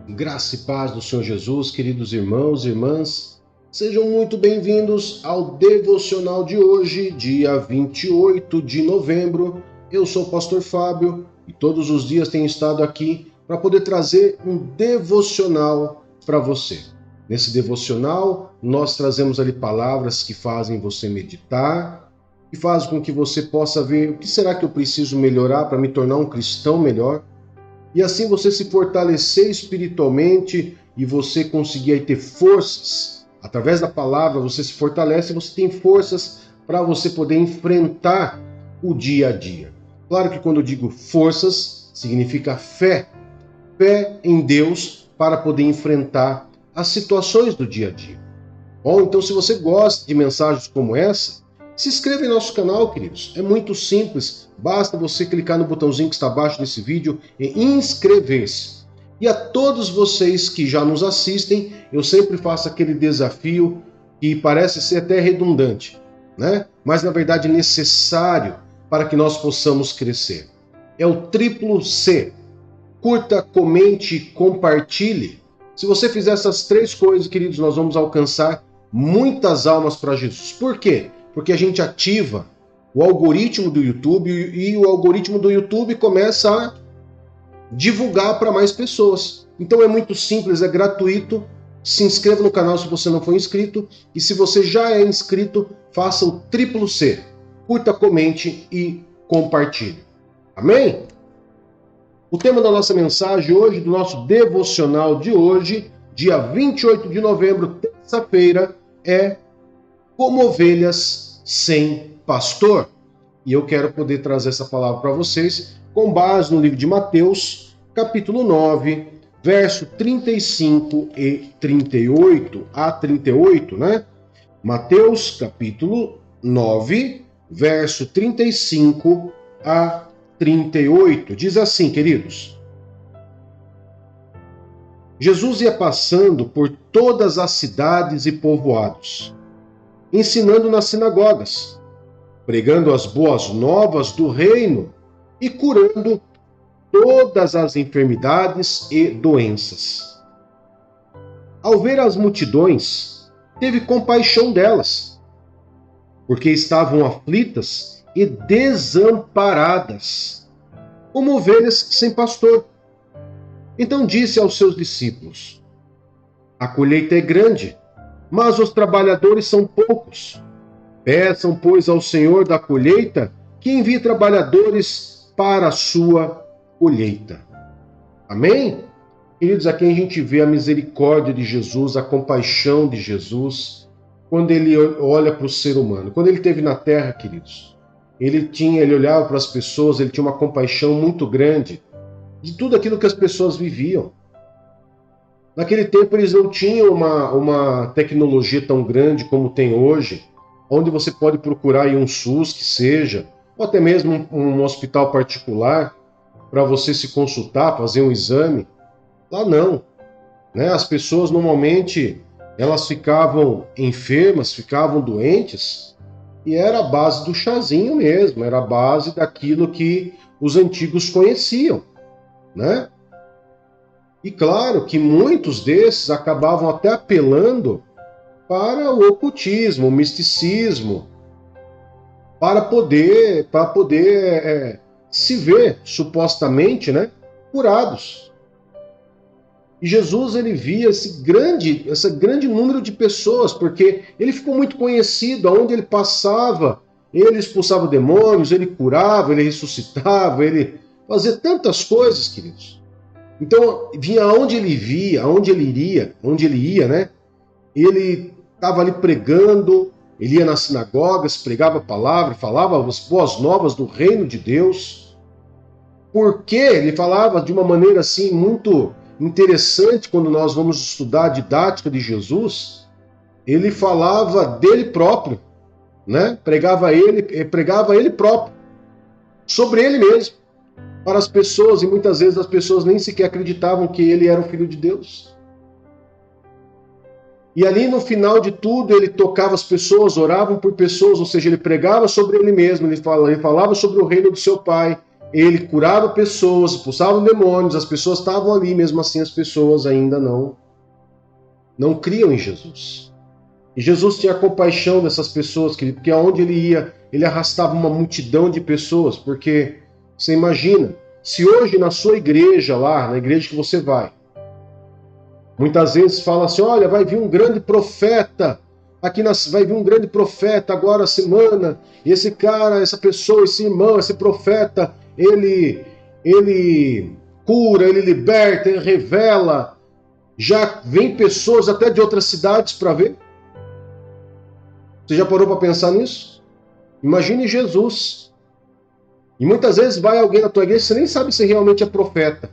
Graça e paz do Senhor Jesus, queridos irmãos e irmãs, sejam muito bem-vindos ao devocional de hoje, dia 28 de novembro. Eu sou o pastor Fábio e todos os dias tenho estado aqui para poder trazer um devocional para você. Nesse devocional, nós trazemos ali palavras que fazem você meditar, que fazem com que você possa ver o que será que eu preciso melhorar para me tornar um cristão melhor. E assim você se fortalecer espiritualmente e você conseguir aí ter forças. Através da palavra você se fortalece e você tem forças para você poder enfrentar o dia a dia. Claro que quando eu digo forças, significa fé. Fé em Deus para poder enfrentar as situações do dia a dia. Bom, então se você gosta de mensagens como essa, se inscreva em nosso canal, queridos. É muito simples. Basta você clicar no botãozinho que está abaixo desse vídeo e inscrever-se. E a todos vocês que já nos assistem, eu sempre faço aquele desafio que parece ser até redundante, né? Mas na verdade é necessário para que nós possamos crescer. É o triplo C. Curta, comente, compartilhe. Se você fizer essas três coisas, queridos, nós vamos alcançar muitas almas para Jesus. Por quê? Porque a gente ativa o algoritmo do YouTube e o algoritmo do YouTube começa a divulgar para mais pessoas. Então é muito simples, é gratuito. Se inscreva no canal se você não for inscrito. E se você já é inscrito, faça o triplo C. Curta, comente e compartilhe. Amém? O tema da nossa mensagem hoje, do nosso devocional de hoje, dia 28 de novembro, terça-feira, é como ovelhas sem pastor. E eu quero poder trazer essa palavra para vocês com base no livro de Mateus, capítulo 9, verso 35 e 38 a 38, né? Mateus, capítulo 9, verso 35 a 38. Diz assim, queridos: Jesus ia passando por todas as cidades e povoados, ensinando nas sinagogas, pregando as boas novas do reino e curando todas as enfermidades e doenças. Ao ver as multidões, teve compaixão delas, porque estavam aflitas e desamparadas, como ovelhas sem pastor. Então disse aos seus discípulos: a colheita é grande, mas os trabalhadores são poucos. Peçam, pois, ao Senhor da colheita que envie trabalhadores para a sua colheita. Amém? Queridos, aqui a gente vê a misericórdia de Jesus, a compaixão de Jesus, quando ele olha para o ser humano. Quando ele esteve na terra, queridos, ele olhava para as pessoas, ele tinha uma compaixão muito grande de tudo aquilo que as pessoas viviam. Naquele tempo eles não tinham uma tecnologia tão grande como tem hoje, onde você pode procurar aí um SUS que seja, ou até mesmo um hospital particular, para você se consultar, fazer um exame. Lá não, né? As pessoas normalmente elas ficavam enfermas, ficavam doentes, e era a base do chazinho mesmo, era a base daquilo que os antigos conheciam, né? E claro que muitos desses acabavam até apelando para o ocultismo, o misticismo, para poder se ver supostamente, né, curados. E Jesus ele via esse grande número de pessoas, porque ele ficou muito conhecido, aonde ele passava, ele expulsava demônios, ele curava, ele ressuscitava, ele fazia tantas coisas, queridos. Então, vinha aonde ele via, aonde ele ia, né? Ele estava ali pregando, ele ia nas sinagogas, pregava a palavra, falava as boas novas do reino de Deus. Porque ele falava de uma maneira assim muito interessante quando nós vamos estudar a didática de Jesus. Ele falava dele próprio, né? Pregava ele próprio, sobre ele mesmo, para as pessoas, e muitas vezes as pessoas nem sequer acreditavam que ele era o Filho de Deus. E ali no final de tudo ele tocava as pessoas, oravam por pessoas, ou seja, ele pregava sobre ele mesmo, ele falava sobre o reino do seu Pai, ele curava pessoas, expulsava demônios, as pessoas estavam ali, mesmo assim as pessoas ainda não criam em Jesus. E Jesus tinha compaixão dessas pessoas, porque aonde ele ia, ele arrastava uma multidão de pessoas, porque você imagina, se hoje na sua igreja lá, na igreja que você vai, muitas vezes fala assim, olha, vai vir um grande profeta, vai vir um grande profeta agora semana, e esse cara, essa pessoa, esse irmão, esse profeta, ele cura, ele liberta, ele revela. Já vem pessoas até de outras cidades para ver. Você já parou para pensar nisso? Imagine Jesus. E muitas vezes vai alguém na tua igreja, você nem sabe se realmente é profeta.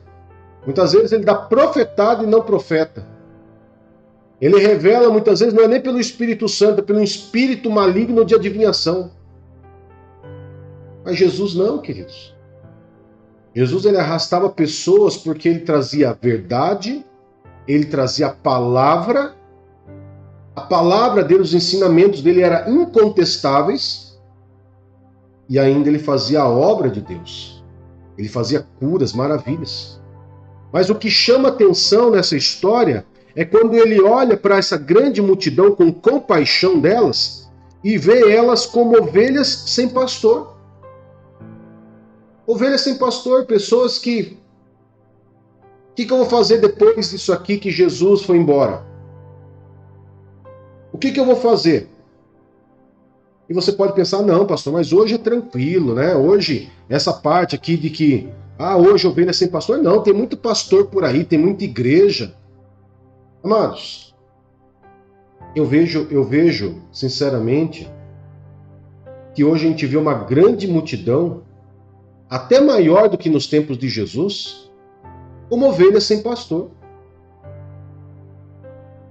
Muitas vezes ele dá profetado e não profeta. Ele revela, muitas vezes, não é nem pelo Espírito Santo, é pelo espírito maligno de adivinhação. Mas Jesus não, queridos. Jesus ele arrastava pessoas porque ele trazia a verdade, ele trazia a palavra dele, os ensinamentos dele eram incontestáveis, e ainda ele fazia a obra de Deus. Ele fazia curas, maravilhas. Mas o que chama atenção nessa história é quando ele olha para essa grande multidão com compaixão delas e vê elas como ovelhas sem pastor. Ovelhas sem pastor, pessoas que... O que eu vou fazer depois disso aqui que Jesus foi embora? O que eu vou fazer? E você pode pensar, não, pastor, mas hoje é tranquilo, né? Hoje, essa parte aqui de que, hoje ovelha sem pastor, não, tem muito pastor por aí, tem muita igreja. Amados, eu vejo, sinceramente, que hoje a gente vê uma grande multidão, até maior do que nos tempos de Jesus, como ovelhas sem pastor.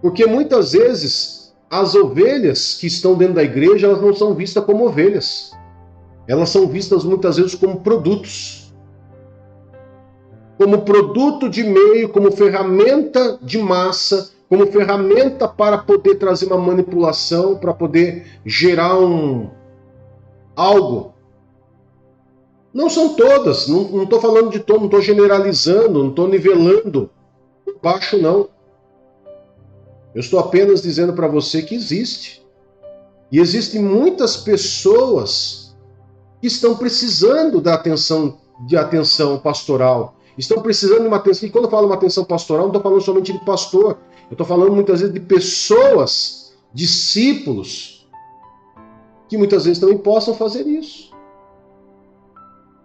Porque muitas vezes as ovelhas que estão dentro da igreja, elas não são vistas como ovelhas. Elas são vistas muitas vezes como produtos. Como produto de meio, como ferramenta de massa, como ferramenta para poder trazer uma manipulação, para poder gerar algo. Não são todas, não estou falando de todo, não estou generalizando, não estou nivelando baixo, não. Eu estou apenas dizendo para você que existe. E existem muitas pessoas que estão precisando de atenção pastoral. Estão precisando de uma atenção. E quando eu falo uma atenção pastoral, não estou falando somente de pastor. Eu estou falando muitas vezes de pessoas, discípulos, que muitas vezes também possam fazer isso.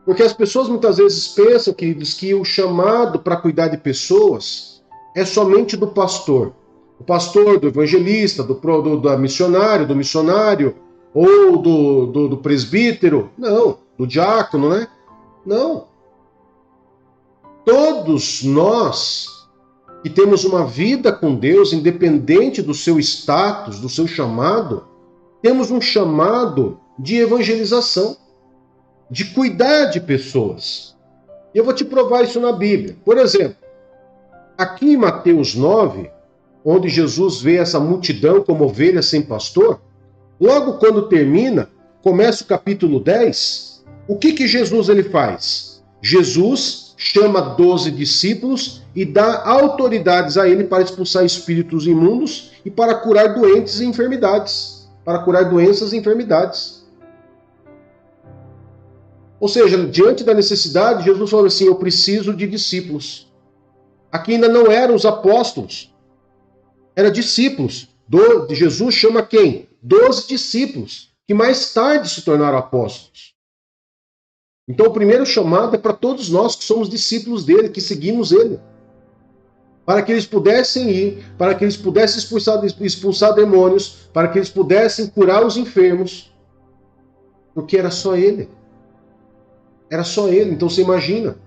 Porque as pessoas muitas vezes pensam, queridos, que o chamado para cuidar de pessoas é somente do pastor. O pastor, do evangelista, do missionário, ou do presbítero. Não, do diácono, né? Não. Todos nós que temos uma vida com Deus, independente do seu status, do seu chamado, temos um chamado de evangelização, de cuidar de pessoas. E eu vou te provar isso na Bíblia. Por exemplo, aqui em Mateus 9, onde Jesus vê essa multidão como ovelha sem pastor, logo quando termina, começa o capítulo 10, o que Jesus ele faz? Jesus chama 12 discípulos e dá autoridades a ele para expulsar espíritos imundos e para curar doentes e enfermidades. Para curar doenças e enfermidades. Ou seja, diante da necessidade, Jesus falou assim, eu preciso de discípulos. Aqui ainda não eram os apóstolos, eram discípulos. Jesus chama quem? 12 discípulos, que mais tarde se tornaram apóstolos. Então o primeiro chamado é para todos nós que somos discípulos dele, que seguimos ele. Para que eles pudessem ir, para que eles pudessem expulsar demônios, para que eles pudessem curar os enfermos. Porque era só ele. Era só ele, então você imagina.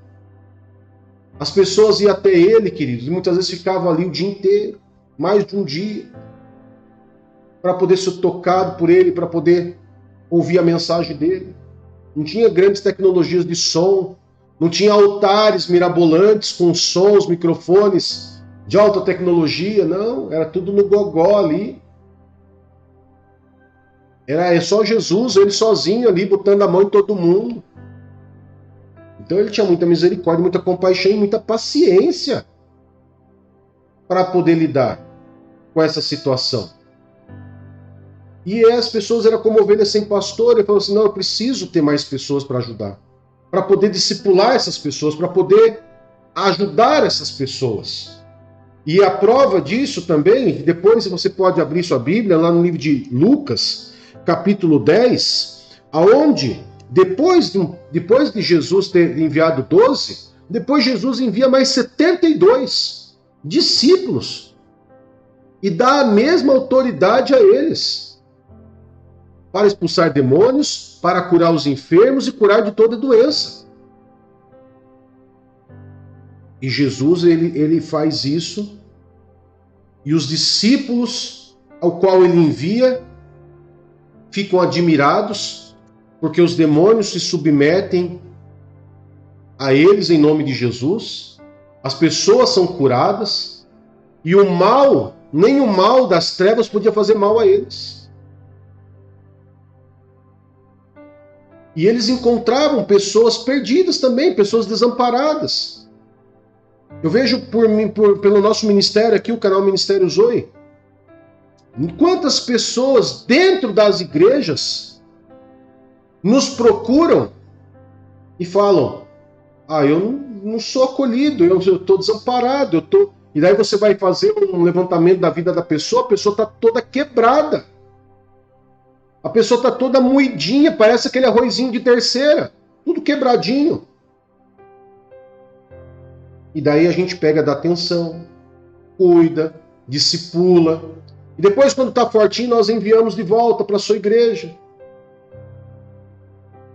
As pessoas iam até ele, queridos, e muitas vezes ficavam ali o dia inteiro, mais de um dia, para poder ser tocado por ele, para poder ouvir a mensagem dele. Não tinha grandes tecnologias de som, não tinha altares mirabolantes com sons, microfones de alta tecnologia, não, era tudo no gogó ali. Era só Jesus, ele sozinho ali, botando a mão em todo mundo. Então ele tinha muita misericórdia, muita compaixão e muita paciência para poder lidar com essa situação. E as pessoas eram como ovelhas sem pastor, ele falou assim, não, eu preciso ter mais pessoas para ajudar, para poder discipular essas pessoas, para poder ajudar essas pessoas. E a prova disso também, depois você pode abrir sua Bíblia, lá no livro de Lucas, capítulo 10, aonde, depois de Jesus ter enviado 12, depois Jesus envia mais 72 discípulos e dá a mesma autoridade a eles para expulsar demônios, para curar os enfermos e curar de toda doença. E Jesus, ele faz isso, e os discípulos ao qual ele envia ficam admirados, porque os demônios se submetem a eles em nome de Jesus, as pessoas são curadas, e o mal, nem o mal das trevas podia fazer mal a eles. E eles encontravam pessoas perdidas também, pessoas desamparadas. Eu vejo pelo nosso ministério aqui, o canal Ministério Zoe, quantas pessoas dentro das igrejas nos procuram e falam, eu não sou acolhido, eu estou desamparado, E daí você vai fazer um levantamento da vida da pessoa, a pessoa está toda quebrada. A pessoa está toda moidinha, parece aquele arrozinho de terceira, tudo quebradinho. E daí a gente pega, dá atenção, cuida, discipula. E depois, quando está fortinho, nós enviamos de volta para a sua igreja.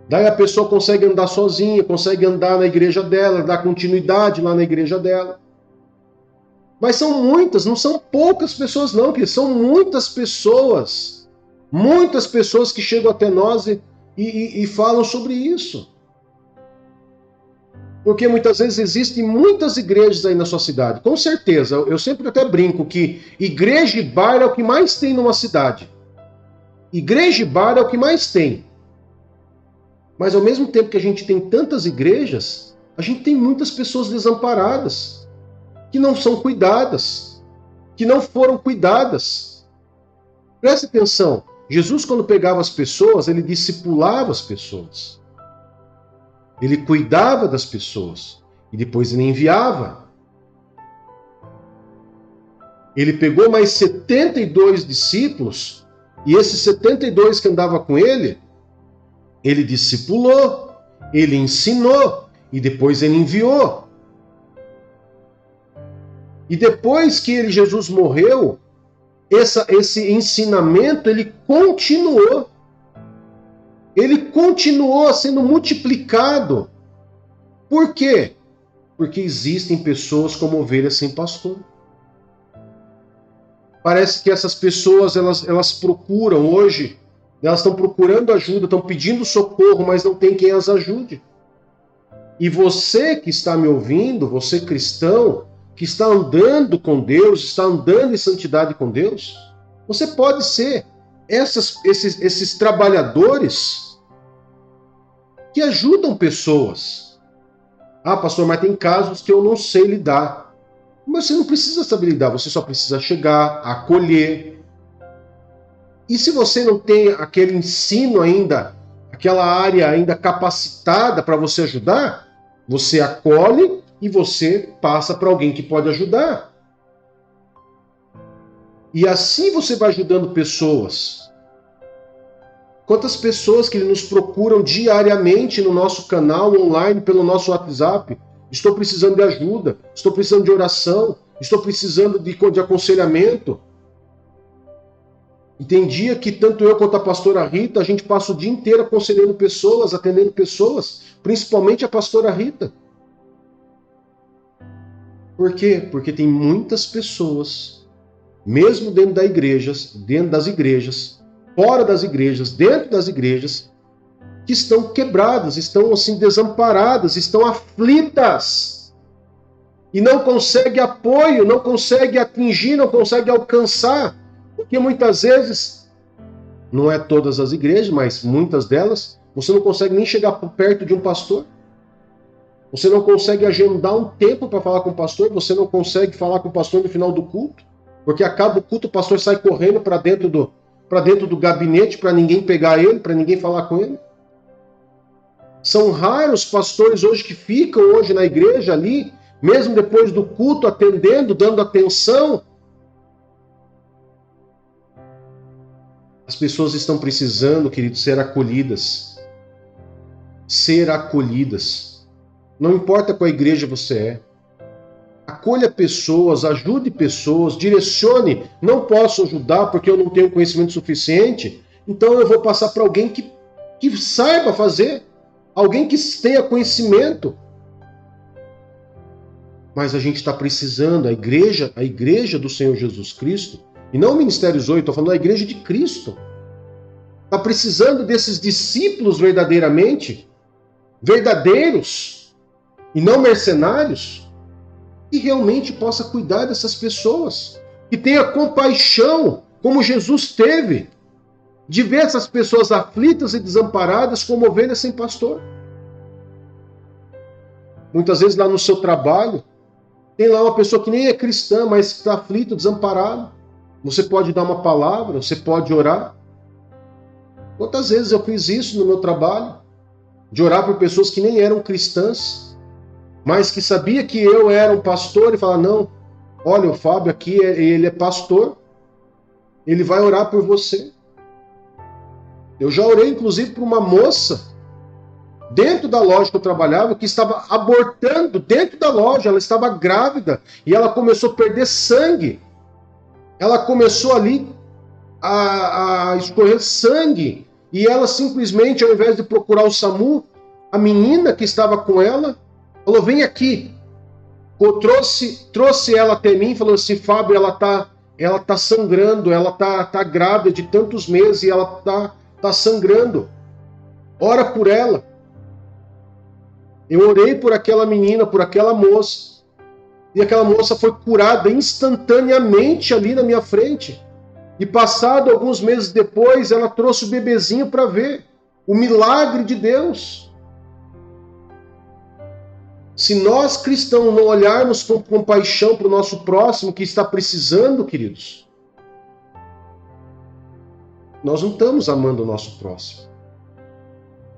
Daí a pessoa consegue andar sozinha, consegue andar na igreja dela, dar continuidade lá na igreja dela. Mas são muitas, não são poucas pessoas não, porque são muitas pessoas que chegam até nós e falam sobre isso. Porque muitas vezes existem muitas igrejas aí na sua cidade. Com certeza, eu sempre até brinco que igreja e bar é o que mais tem numa cidade. Igreja e bar é o que mais tem. Mas ao mesmo tempo que a gente tem tantas igrejas, a gente tem muitas pessoas desamparadas, que não são cuidadas, que não foram cuidadas. Preste atenção, Jesus, quando pegava as pessoas, ele discipulava as pessoas. Ele cuidava das pessoas e depois ele enviava. Ele pegou mais 72 discípulos e esses 72 que andavam com ele discipulou, ele ensinou e depois ele enviou. E depois que Jesus morreu, esse ensinamento ele continuou. Ele continuou sendo multiplicado. Por quê? Porque existem pessoas como ovelhas sem pastor. Parece que essas pessoas, elas procuram hoje, elas estão procurando ajuda, estão pedindo socorro, mas não tem quem as ajude. E você que está me ouvindo, você cristão, que está andando com Deus, está andando em santidade com Deus, você pode ser esses trabalhadores que ajudam pessoas. Pastor, mas tem casos que eu não sei lidar. Mas você não precisa saber lidar, você só precisa chegar, acolher. E se você não tem aquele ensino ainda, aquela área ainda capacitada para você ajudar, você acolhe e você passa para alguém que pode ajudar. E assim você vai ajudando pessoas. Quantas pessoas que nos procuram diariamente no nosso canal online, pelo nosso WhatsApp, estou precisando de ajuda, estou precisando de oração, estou precisando de aconselhamento. E tem dia que tanto eu quanto a pastora Rita, a gente passa o dia inteiro aconselhando pessoas, atendendo pessoas, principalmente a pastora Rita. Por quê? Porque tem muitas pessoas, mesmo dentro das igrejas, fora das igrejas, dentro das igrejas, que estão quebradas, estão assim desamparadas, estão aflitas e não conseguem apoio, não conseguem atingir, não conseguem alcançar, porque muitas vezes, não é todas as igrejas, mas muitas delas, você não consegue nem chegar perto de um pastor. Você não consegue agendar um tempo para falar com o pastor, você não consegue falar com o pastor no final do culto, porque acaba o culto, o pastor sai correndo para dentro do gabinete para ninguém pegar ele, para ninguém falar com ele. São raros pastores hoje que ficam hoje na igreja ali, mesmo depois do culto, atendendo, dando atenção. As pessoas estão precisando, querido, ser acolhidas. Ser acolhidas. Não importa qual igreja você é. Acolha pessoas, ajude pessoas, direcione. Não posso ajudar porque eu não tenho conhecimento suficiente, então eu vou passar para alguém que saiba fazer. Alguém que tenha conhecimento. Mas a gente está precisando, a igreja do Senhor Jesus Cristo, e não o Ministério 8, estou falando da igreja de Cristo. Está precisando desses discípulos verdadeiramente, verdadeiros, e não mercenários, que realmente possa cuidar dessas pessoas, que tenha compaixão, como Jesus teve, de ver essas pessoas aflitas e desamparadas como ovelhas sem pastor. Muitas vezes lá no seu trabalho, tem lá uma pessoa que nem é cristã, mas está aflito, desamparado. Você pode dar uma palavra, você pode orar. Quantas vezes eu fiz isso no meu trabalho? De orar por pessoas que nem eram cristãs, mas que sabia que eu era um pastor e falar, não, olha, o Fábio aqui, ele é pastor, ele vai orar por você. Eu já orei, inclusive, por uma moça, dentro da loja que eu trabalhava, que estava abortando dentro da loja, ela estava grávida, e ela começou a perder sangue. Ela começou ali a escorrer sangue, e ela simplesmente, ao invés de procurar o SAMU, a menina que estava com ela, falou, vem aqui. Eu trouxe ela até mim e falou assim, Fábio, ela tá sangrando, ela tá grávida de tantos meses, e ela tá sangrando. Ora por ela. Eu orei por aquela menina, por aquela moça. E aquela moça foi curada instantaneamente ali na minha frente. E passado alguns meses depois, ela trouxe o bebezinho para ver. O milagre de Deus. Se nós cristãos não olharmos com compaixão para o nosso próximo que está precisando, queridos, nós não estamos amando o nosso próximo.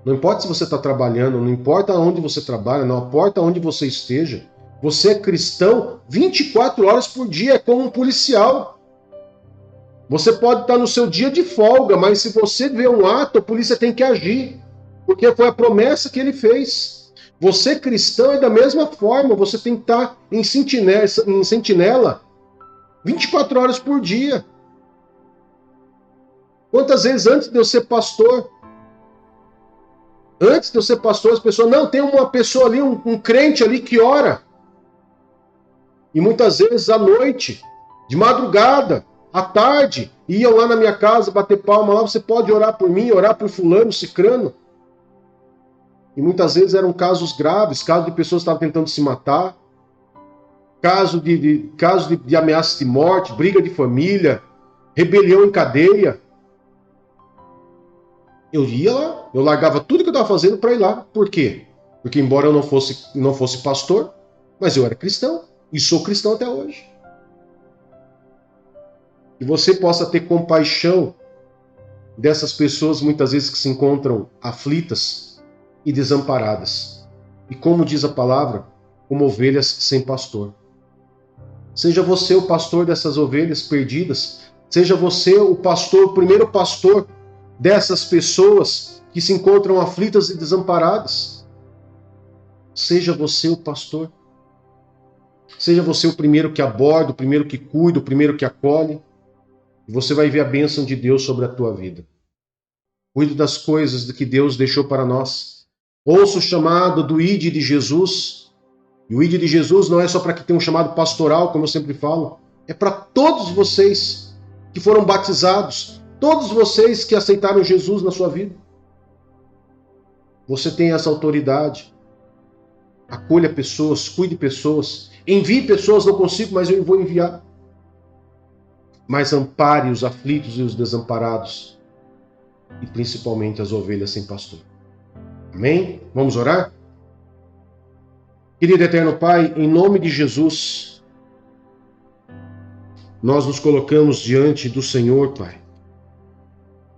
Não importa se você está trabalhando, não importa onde você trabalha, não importa onde você esteja. Você é cristão 24 horas por dia, é como um policial. Você pode estar no seu dia de folga, mas se você vê um ato, a polícia tem que agir. Porque foi a promessa que ele fez. Você cristão é da mesma forma, você tem que estar em sentinela 24 horas por dia. Quantas vezes antes de eu ser pastor, as pessoas, não, tem uma pessoa ali, um crente ali que ora. E muitas vezes à noite, de madrugada, à tarde, iam lá na minha casa bater palma lá, você pode orar por mim, orar por fulano, cicrano. E muitas vezes eram casos graves, casos de pessoas que estavam tentando se matar, casos de ameaça de morte, briga de família, rebelião em cadeia. Eu ia lá, eu largava tudo que eu estava fazendo para ir lá. Por quê? Porque embora eu não fosse pastor, mas eu era cristão e sou cristão até hoje. Que você possa ter compaixão dessas pessoas muitas vezes que se encontram aflitas e desamparadas. E como diz a palavra, como ovelhas sem pastor. Seja você o pastor dessas ovelhas perdidas, seja você o pastor, o primeiro pastor dessas pessoas que se encontram aflitas e desamparadas. Seja você o pastor. Seja você o primeiro que aborda, o primeiro que cuida, o primeiro que acolhe. E você vai ver a bênção de Deus sobre a tua vida. Cuide das coisas que Deus deixou para nós. Ouça o chamado do ID de Jesus. E o ID de Jesus não é só para que tenha um chamado pastoral, como eu sempre falo. É para todos vocês que foram batizados. Todos vocês que aceitaram Jesus na sua vida. Você tem essa autoridade. Acolha pessoas, cuide pessoas. Envie pessoas, não consigo, mas eu vou enviar. Mas ampare os aflitos e os desamparados. E principalmente as ovelhas sem pastor. Amém? Vamos orar? Querido eterno Pai, em nome de Jesus, nós nos colocamos diante do Senhor, Pai.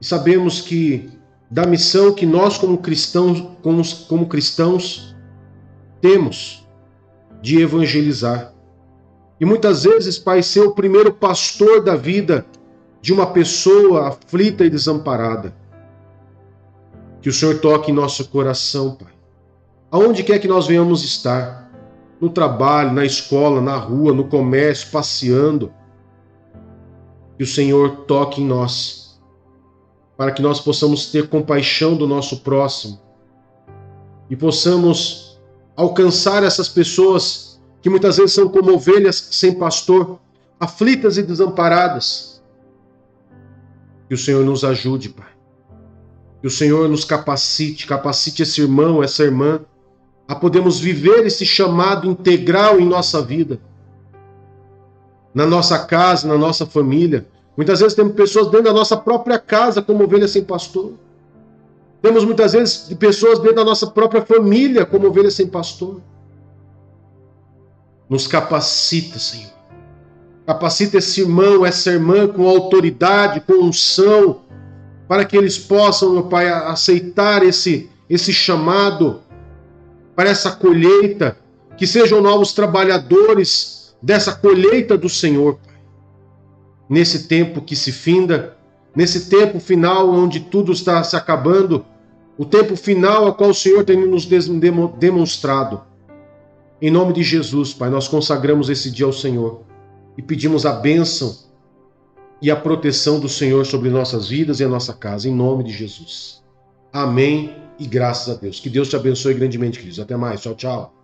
E sabemos que da missão que nós como cristãos temos de evangelizar. E muitas vezes, Pai, ser o primeiro pastor da vida de uma pessoa aflita e desamparada. Que o Senhor toque em nosso coração, Pai. Aonde quer que nós venhamos estar, no trabalho, na escola, na rua, no comércio, passeando, que o Senhor toque em nós, para que nós possamos ter compaixão do nosso próximo e possamos alcançar essas pessoas que muitas vezes são como ovelhas sem pastor, aflitas e desamparadas. Que o Senhor nos ajude, Pai. Que o Senhor nos capacite esse irmão, essa irmã, a podermos viver esse chamado integral em nossa vida. Na nossa casa, na nossa família. Muitas vezes temos pessoas dentro da nossa própria casa como ovelhas sem pastor. Temos muitas vezes pessoas dentro da nossa própria família como ovelhas sem pastor. Nos capacita, Senhor. Capacita esse irmão, essa irmã com autoridade, com unção, para que eles possam, meu Pai, aceitar esse chamado para essa colheita, que sejam novos trabalhadores dessa colheita do Senhor, Pai. Nesse tempo que se finda, nesse tempo final onde tudo está se acabando, o tempo final ao qual o Senhor tem nos demonstrado. Em nome de Jesus, Pai, nós consagramos esse dia ao Senhor e pedimos a bênção e a proteção do Senhor sobre nossas vidas e a nossa casa, em nome de Jesus. Amém e graças a Deus. Que Deus te abençoe grandemente, queridos. Até mais. Tchau, tchau.